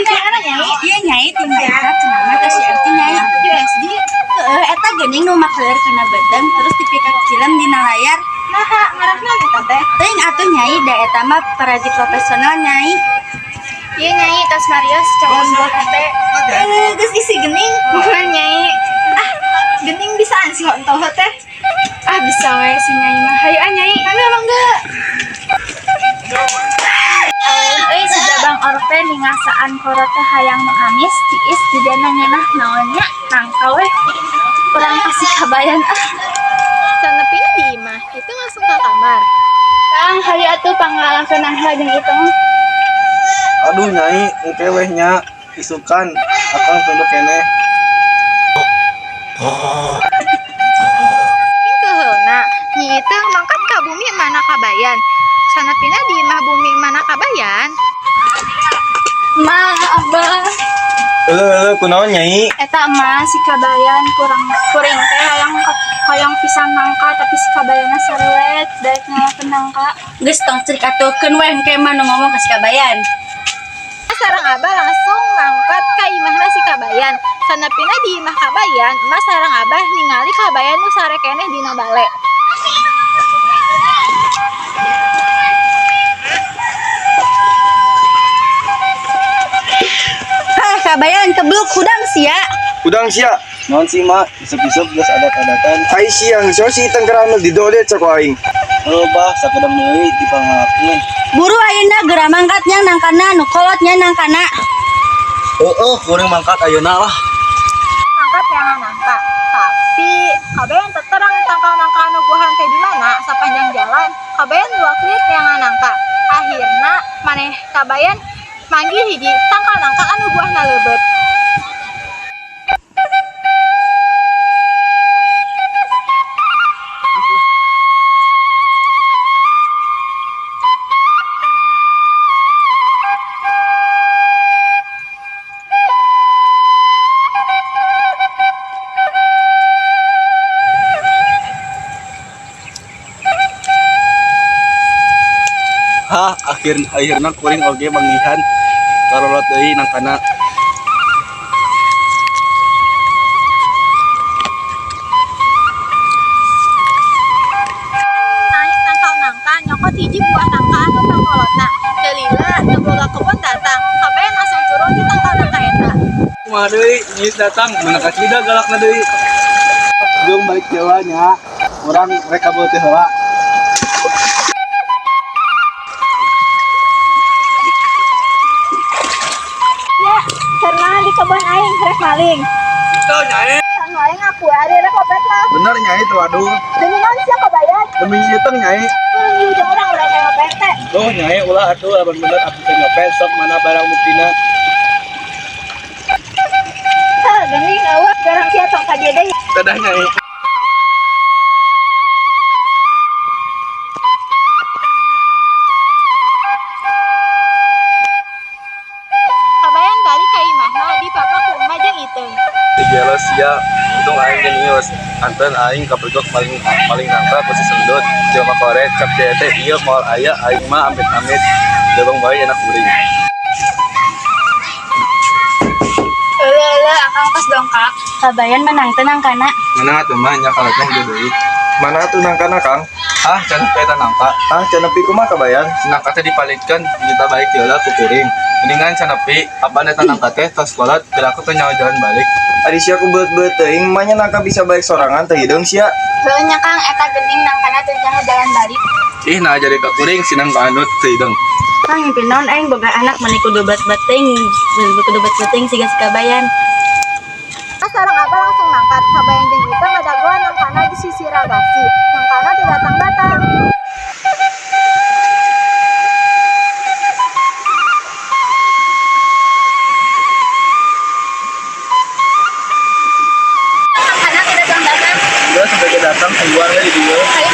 Iya nyai tinggal cenah teh si arti nyai USD eta geuning nu makler kana bedeng terus dipikak film dina layar. Naha ngaranna eta teh? Teuing atuh nyai da eta mah paraji profesional nyai. Iya nyai tos Marios coba buat teh. Geus isi geuning moal nyai. Geuning bisaan sih hontoh teh. Bisa we si nyai mah. Hayu nyai. Kami mangga. Sejabang orok teh ningasaan koro teh hayang mengamis tiis judana ngeunah naonnya nangka we kurang kasih kabayan Sanepina di imah itu langsung ke kamar. Kang hayu atuh pangalangkeun nangha jeung itu. Aduh nyai engke weh nya isukan akang kudu keneh. Keheuna nyi teh mangkat ka bumi mana kabayan. Sanepina di imah bumi mana kabayan. Ma abah Kunaon nyai? eta mah si kabayan kuring teh hayang pisan nangka tapi si kabayana sarewet daek ngalakeun nangka. Geus tong cerik atuhkeun we engke mah nu ngomong ka si kabayan. Sareng abah langsung ngangkat ka imahna si kabayan. Sanepina di imah kabayan, emas sareng abah ningali kabayan nu sare keneh dina bale. Kabayan kebluk hudang sia. Udang sia. Naon sih mak? Isep-isep geus adat-adatan. Ai siang so si tenggeram didolet cek aing. Bah sakedem deui dipangalakeun. Buru ayeuna geura mangkatnya nangkana nu kolotnya nangkana. Kuring mangkat ayeuna lah. Mangkat yang nangka. Tapi kabayan teu terang tangkal nangka anu buahan teh di mana sapanjang jalan. Kabayan dua klit yang nangka. Akhirna maneh kabayan manggil hiji tangkal nangka anu buahna leubeut. Akhirna kuring oge mangihan karolot deui nangkana. Naik tangkal nangka nyokot hiji buah nangka anu pangkolotna. Teu lila teu boga kebun datang. Kabayan langsung turun di tangkal nangka eta. Kumaha deui nyiut datang mana kasida galakna deui. Jeung balik Jawa nya. Urang rek kabeuh teh heula. Karena di kebun aing rek maling. Itu nyai. Anu aing aku ari rek opet lah. Bener nyai tuh aduh. Demi naon sia kabayan? Demi nyiuteng nyai. Nyuruh orang udah kayak opet teh. Duh nyai ulah atuh abang bener aku teh nyopet sok mana barang buktina. Geuning eueuh garang sia tong ka dieu deui. Dadah nyai. Kabayan balik ka imahna di papa ku emak jeung iteung. Jelas ya, untung aing genius. Anten aing kapergok paling nangka ku si sendut. Jelema korek cap teh ieu moal aya aing mah amit-amit. Jabang bae anak kuring. Eueuh akang pas dongkap. Kabayan menang tenang kana. Mana atuh mah nya kaletna hiji deui. Mana atuh nangkana Kang? Cenah peta nangka. Cenah kumaha kabayan? Nangka teh dipalitkeun kita balik heula ku kuring. Mendingan canepi, apa ada nangka teh tos kolot, bila aku teh nyawa jalan balik. Adi sia ku beut-beut teuing, manya nangka bisa balik sorangan teh hideung sia. Heueuh nya Kang eta geuning nangkana teh jangan jalan balik. Ih nah jadi ka kuring sinang ka anut teh hideung. Kang ngimpi naon aing boga anak mani kudu bet-beting siga si kabayan. Sareng abah langsung nangkat. Kabayan jeung iteung ngadagoan nangkana di sisi ragasi. Nangkana di datang-datang. Nangkana teh datang-datang. Udah sampai datang keluar dari dia. Hayu